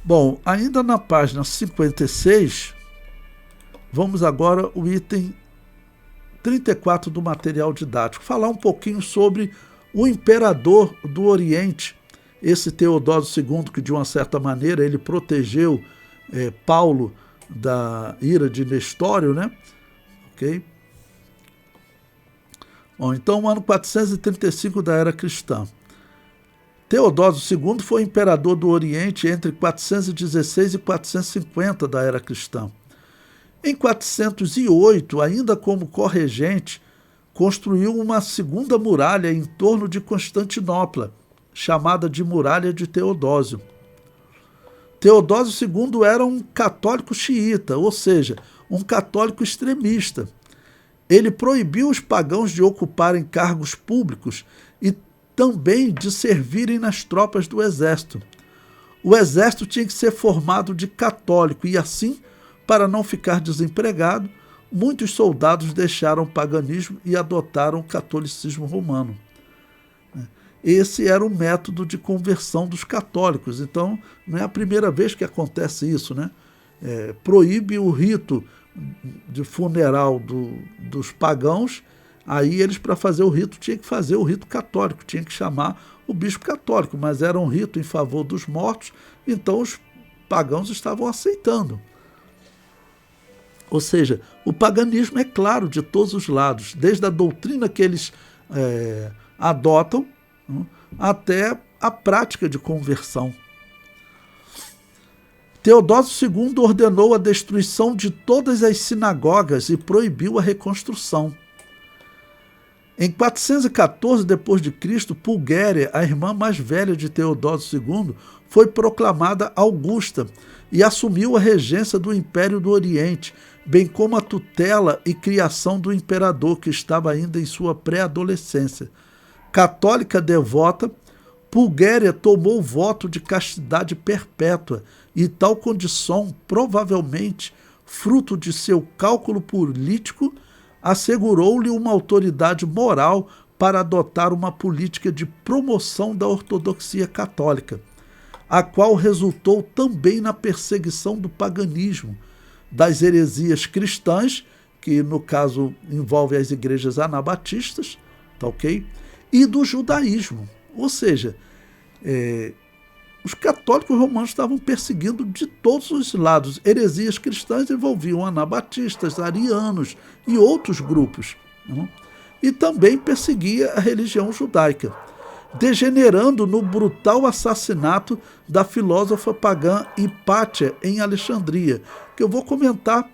Bom, ainda na página 56, vamos agora ao item 34 do material didático, falar um pouquinho sobre o imperador do Oriente, esse Teodósio II, que de uma certa maneira ele protegeu Paulo da ira de Nestório, né? Ok? Bom, então, ano 435 da era cristã. Teodósio II foi imperador do Oriente entre 416 e 450 da era cristã. Em 408, ainda como corregente, construiu uma segunda muralha em torno de Constantinopla, chamada de Muralha de Teodósio. Teodósio II era um católico xiita, ou seja, um católico extremista. Ele proibiu os pagãos de ocuparem cargos públicos e também de servirem nas tropas do exército. O exército tinha que ser formado de católico e assim, para não ficar desempregado, muitos soldados deixaram o paganismo e adotaram o catolicismo romano. Esse era o método de conversão dos católicos. Então, não é a primeira vez que acontece isso, né? Proíbe o rito de funeral dos pagãos, aí eles, para fazer o rito, tinham que fazer o rito católico, tinham que chamar o bispo católico, mas era um rito em favor dos mortos, então os pagãos estavam aceitando. Ou seja, o paganismo é claro de todos os lados, desde a doutrina que eles adotam, até a prática de conversão. Teodósio II ordenou a destruição de todas as sinagogas e proibiu a reconstrução. Em 414 d.C., Pulguéria, a irmã mais velha de Teodósio II, foi proclamada Augusta e assumiu a regência do Império do Oriente, bem como a tutela e criação do imperador, que estava ainda em sua pré-adolescência. Católica devota, Pulguéria tomou o voto de castidade perpétua e tal condição, provavelmente fruto de seu cálculo político, assegurou-lhe uma autoridade moral para adotar uma política de promoção da ortodoxia católica, a qual resultou também na perseguição do paganismo, das heresias cristãs, que no caso envolve as igrejas anabatistas, tá ok? E do judaísmo. Ou seja, os católicos romanos estavam perseguindo de todos os lados. Heresias cristãs envolviam anabatistas, arianos e outros grupos. E também perseguia a religião judaica, degenerando no brutal assassinato da filósofa pagã Hipátia em Alexandria, que eu vou comentar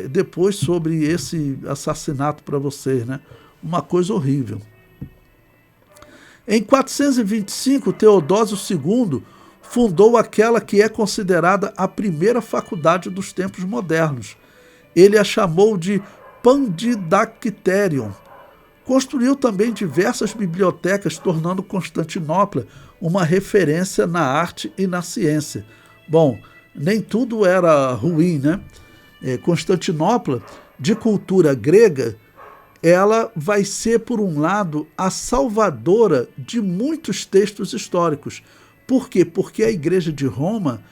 depois sobre esse assassinato para vocês, né? Uma coisa horrível. Em 425, Teodósio II fundou aquela que é considerada a primeira faculdade dos tempos modernos. Ele a chamou de Pandidacterion. Construiu também diversas bibliotecas, tornando Constantinopla uma referência na arte e na ciência. Bom, nem tudo era ruim, né? Constantinopla, de cultura grega, ela vai ser, por um lado, a salvadora de muitos textos históricos. Por quê? Porque a Igreja de Roma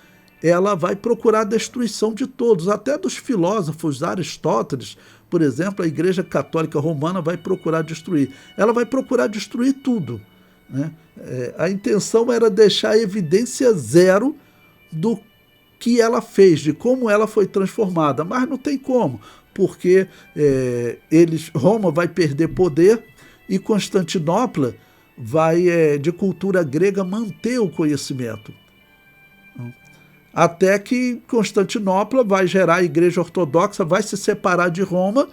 ela vai procurar a destruição de todos, até dos filósofos. Aristóteles, por exemplo, a Igreja Católica Romana vai procurar destruir. Ela vai procurar destruir tudo, né? A intenção era deixar evidência zero do que ela fez, de como ela foi transformada, mas não tem como, porque Roma vai perder poder e Constantinopla vai, de cultura grega, manter o conhecimento. Até que Constantinopla vai gerar a Igreja Ortodoxa, vai se separar de Roma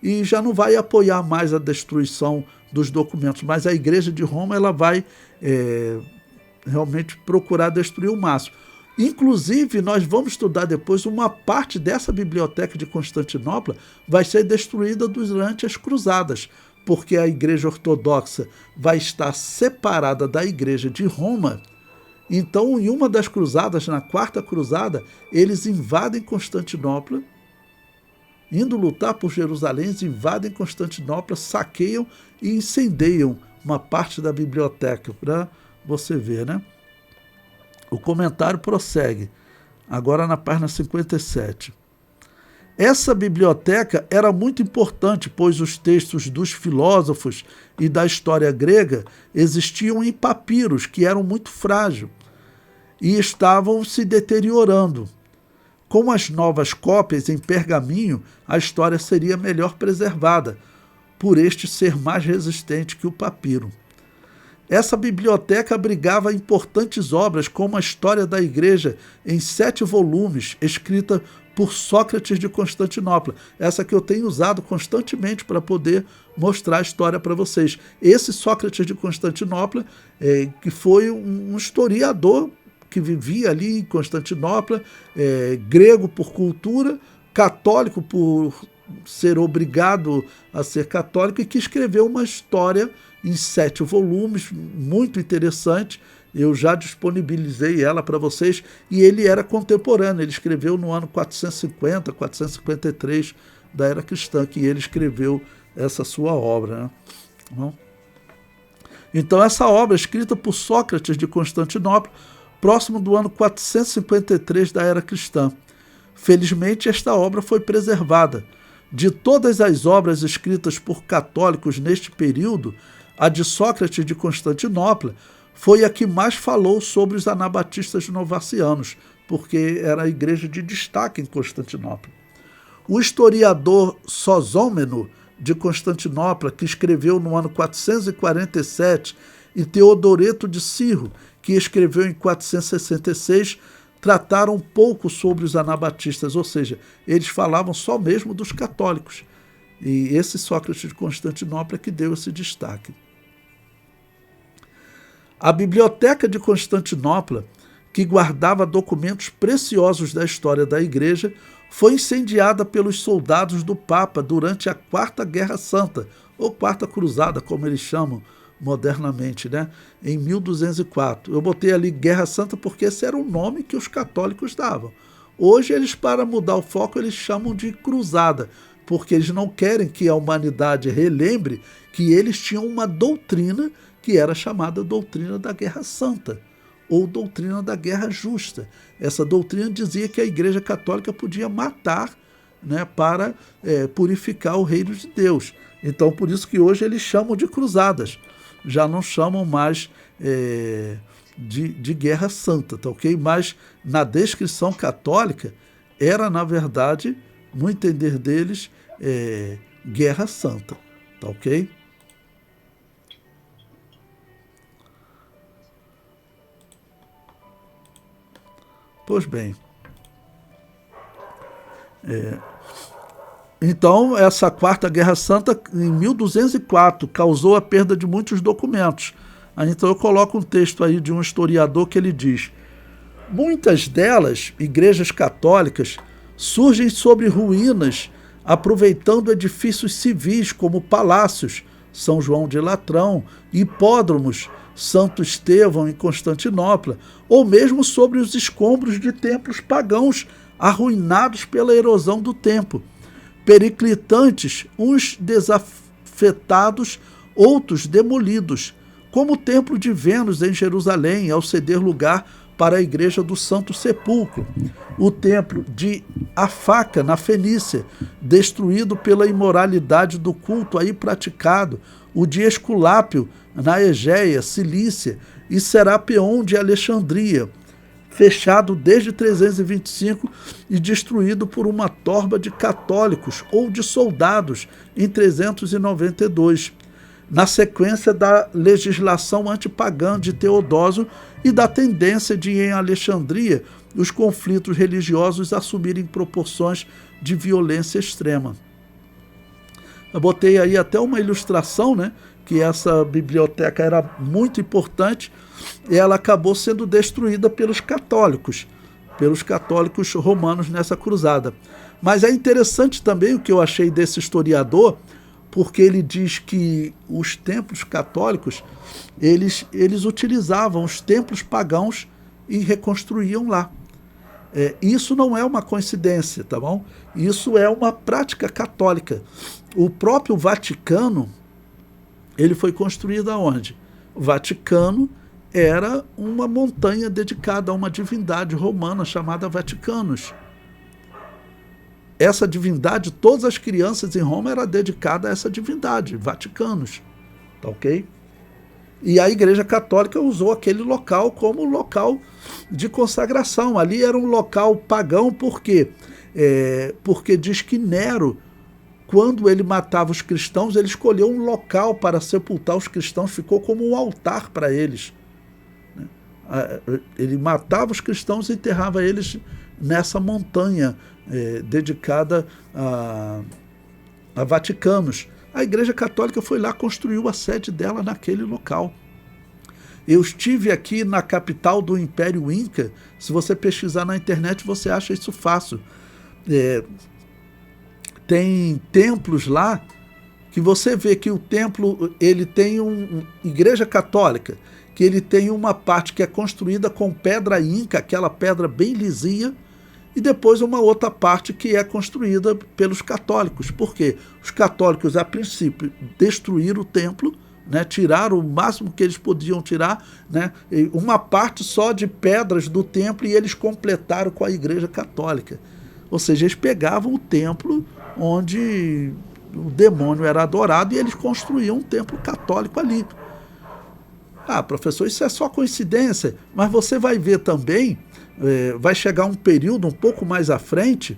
e já não vai apoiar mais a destruição dos documentos, mas a Igreja de Roma ela vai realmente procurar destruir o máximo. Inclusive, nós vamos estudar depois, uma parte dessa biblioteca de Constantinopla vai ser destruída durante as cruzadas, porque a Igreja Ortodoxa vai estar separada da Igreja de Roma. Então, em uma das cruzadas, na quarta cruzada, eles invadem Constantinopla, indo lutar por Jerusalém, eles invadem Constantinopla, saqueiam e incendeiam uma parte da biblioteca, para você ver, né? O comentário prossegue, agora na página 57. Essa biblioteca era muito importante, pois os textos dos filósofos e da história grega existiam em papiros, que eram muito frágeis e estavam se deteriorando. Com as novas cópias em pergaminho, a história seria melhor preservada, por este ser mais resistente que o papiro. Essa biblioteca abrigava importantes obras, como a História da Igreja, em 7 volumes, escrita por Sócrates de Constantinopla. Essa que eu tenho usado constantemente para poder mostrar a história para vocês. Esse Sócrates de Constantinopla, que foi um historiador que vivia ali em Constantinopla, grego por cultura, católico por ser obrigado a ser católico, e que escreveu uma história em 7 volumes, muito interessante. Eu já disponibilizei ela para vocês, e ele era contemporâneo, ele escreveu no ano 450, 453 da era cristã, que ele escreveu essa sua obra, né? Então essa obra, escrita por Sócrates de Constantinopla, próximo do ano 453 da era cristã. Felizmente esta obra foi preservada. De todas as obras escritas por católicos neste período, a de Sócrates de Constantinopla foi a que mais falou sobre os anabatistas novacianos, porque era a igreja de destaque em Constantinopla. O historiador Sosômeno de Constantinopla, que escreveu no ano 447, e Teodoreto de Cirro, que escreveu em 466, trataram pouco sobre os anabatistas, ou seja, eles falavam só mesmo dos católicos. E esse Sócrates de Constantinopla que deu esse destaque. A Biblioteca de Constantinopla, que guardava documentos preciosos da história da Igreja, foi incendiada pelos soldados do Papa durante a Quarta Guerra Santa, ou Quarta Cruzada, como eles chamam modernamente, né? Em 1204. Eu botei ali Guerra Santa porque esse era o nome que os católicos davam. Hoje, eles, para mudar o foco, eles chamam de Cruzada, porque eles não querem que a humanidade relembre que eles tinham uma doutrina que era chamada doutrina da Guerra Santa, ou doutrina da Guerra Justa. Essa doutrina dizia que a Igreja Católica podia matar, né, para purificar o reino de Deus. Então, por isso que hoje eles chamam de cruzadas, já não chamam mais de Guerra Santa, tá ok? Mas na descrição católica era, na verdade, no entender deles, Guerra Santa, tá ok? Pois bem, então essa Quarta Guerra Santa, em 1204, causou a perda de muitos documentos. Então eu coloco um texto aí de um historiador que ele diz: muitas delas, igrejas católicas, surgem sobre ruínas, aproveitando edifícios civis como palácios, São João de Latrão, hipódromos, Santo Estevão em Constantinopla, ou mesmo sobre os escombros de templos pagãos arruinados pela erosão do tempo, periclitantes, uns desafetados, outros demolidos, como o templo de Vênus em Jerusalém, ao ceder lugar para a igreja do Santo Sepulcro, o templo de Afaca, na Fenícia, destruído pela imoralidade do culto aí praticado, o de Esculápio, na Egéia, Cilícia, e Serapeon de Alexandria, fechado desde 325 e destruído por uma torba de católicos ou de soldados em 392, na sequência da legislação antipagã de Teodósio e da tendência de, em Alexandria, os conflitos religiosos assumirem proporções de violência extrema. Eu botei aí até uma ilustração, né, que essa biblioteca era muito importante, e ela acabou sendo destruída pelos católicos romanos nessa cruzada. Mas é interessante também o que eu achei desse historiador, porque ele diz que os templos católicos, eles utilizavam os templos pagãos e reconstruíam lá. Isso não é uma coincidência, tá bom? Isso é uma prática católica. O próprio Vaticano, ele foi construído aonde? O Vaticano era uma montanha dedicada a uma divindade romana chamada Vaticanus. Essa divindade, todas as crianças em Roma eram dedicadas a essa divindade, Vaticanus. Tá ok? E a Igreja Católica usou aquele local como local de consagração. Ali era um local pagão, por quê? Porque diz que Nero, quando ele matava os cristãos, ele escolheu um local para sepultar os cristãos, ficou como um altar para eles. Ele matava os cristãos e enterrava eles nessa montanha dedicada a Vaticanos. A Igreja Católica foi lá, construiu a sede dela naquele local. Eu estive aqui na capital do Império Inca. Se você pesquisar na internet, você acha isso fácil. Tem templos lá que você vê que o templo ele tem igreja católica, que ele tem uma parte que é construída com pedra inca, aquela pedra bem lisinha, e depois uma outra parte que é construída pelos católicos. Por quê? Os católicos, a princípio, destruíram o templo, né, tiraram o máximo que eles podiam tirar, né, uma parte só de pedras do templo, e eles completaram com a Igreja Católica. Ou seja, eles pegavam o templo onde o demônio era adorado e eles construíam um templo católico ali. Ah, professor, isso é só coincidência, mas você vai ver também, vai chegar um período um pouco mais à frente,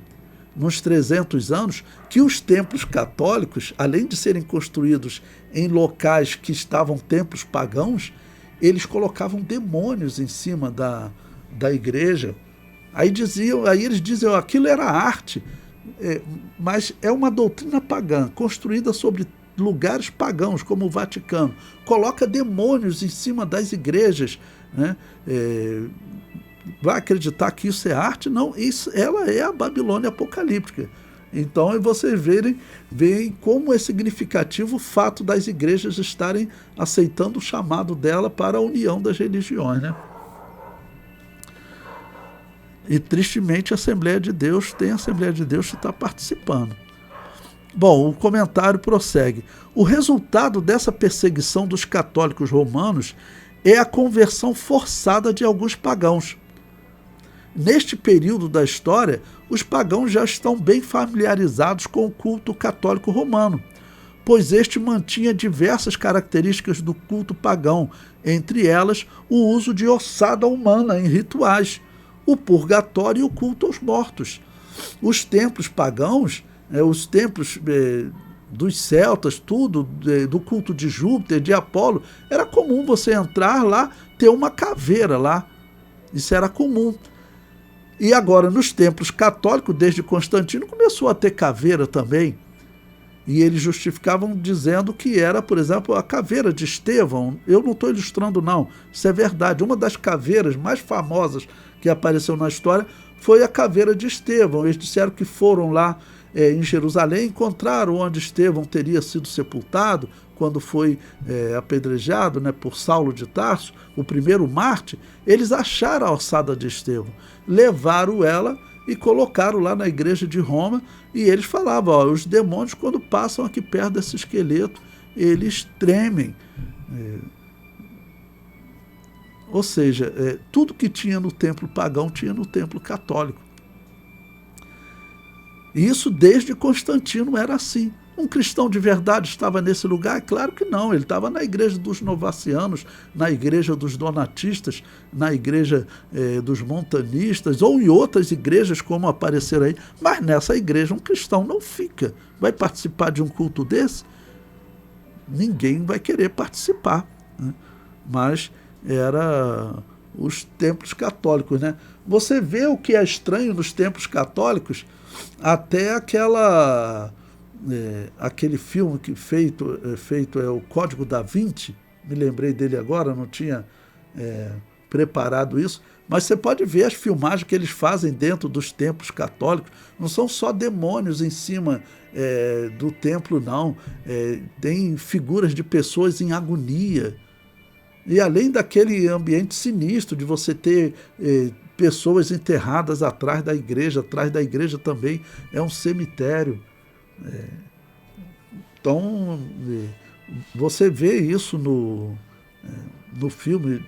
nos 300 anos, que os templos católicos, além de serem construídos em locais que estavam templos pagãos, eles colocavam demônios em cima da igreja. Aí eles diziam, aquilo era arte, mas é uma doutrina pagã, construída sobre lugares pagãos, como o Vaticano. Coloca demônios em cima das igrejas, né? Vai acreditar que isso é arte? Não, ela é a Babilônia apocalíptica. Então, vocês veem como é significativo o fato das igrejas estarem aceitando o chamado dela para a união das religiões, né? E, tristemente, a Assembleia de Deus que está participando. Bom, o comentário prossegue. O resultado dessa perseguição dos católicos romanos é a conversão forçada de alguns pagãos. Neste período da história, os pagãos já estão bem familiarizados com o culto católico romano, pois este mantinha diversas características do culto pagão, entre elas o uso de ossada humana em rituais, o purgatório e o culto aos mortos. Os templos pagãos, os templos dos celtas, tudo, do culto de Júpiter, de Apolo, era comum você entrar lá, ter uma caveira lá. Isso era comum. E agora, nos templos católicos, desde Constantino, começou a ter caveira também. E eles justificavam dizendo que era, por exemplo, a caveira de Estevão. Eu não estou ilustrando, não. Isso é verdade. Uma das caveiras mais famosas que apareceu na história foi a caveira de Estevão. Eles disseram que foram lá em Jerusalém, encontraram onde Estevão teria sido sepultado, quando foi apedrejado, né, por Saulo de Tarso, o primeiro mártir. Eles acharam a ossada de Estevão, levaram ela e colocaram lá na igreja de Roma, e eles falavam, os demônios, quando passam aqui perto desse esqueleto, eles tremem. Ou seja, tudo que tinha no templo pagão tinha no templo católico. E isso desde Constantino era assim. Um cristão de verdade estava nesse lugar? Claro que não, ele estava na igreja dos novacianos, na igreja dos donatistas, na igreja dos montanistas, ou em outras igrejas como apareceram aí, mas nessa igreja um cristão não fica. Vai participar de um culto desse? Ninguém vai querer participar, né? Mas era os templos católicos, né? Você vê o que é estranho nos templos católicos, até aquele filme que feito é o Código da Vinci, me lembrei dele agora, não tinha preparado isso, mas você pode ver as filmagens que eles fazem dentro dos templos católicos, não são só demônios em cima do templo, não, tem figuras de pessoas em agonia, e além daquele ambiente sinistro de você ter pessoas enterradas atrás da igreja também é um cemitério. Então, você vê isso no filme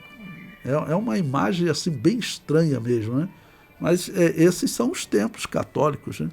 É uma imagem assim bem estranha mesmo, né? Mas esses são os templos católicos, né?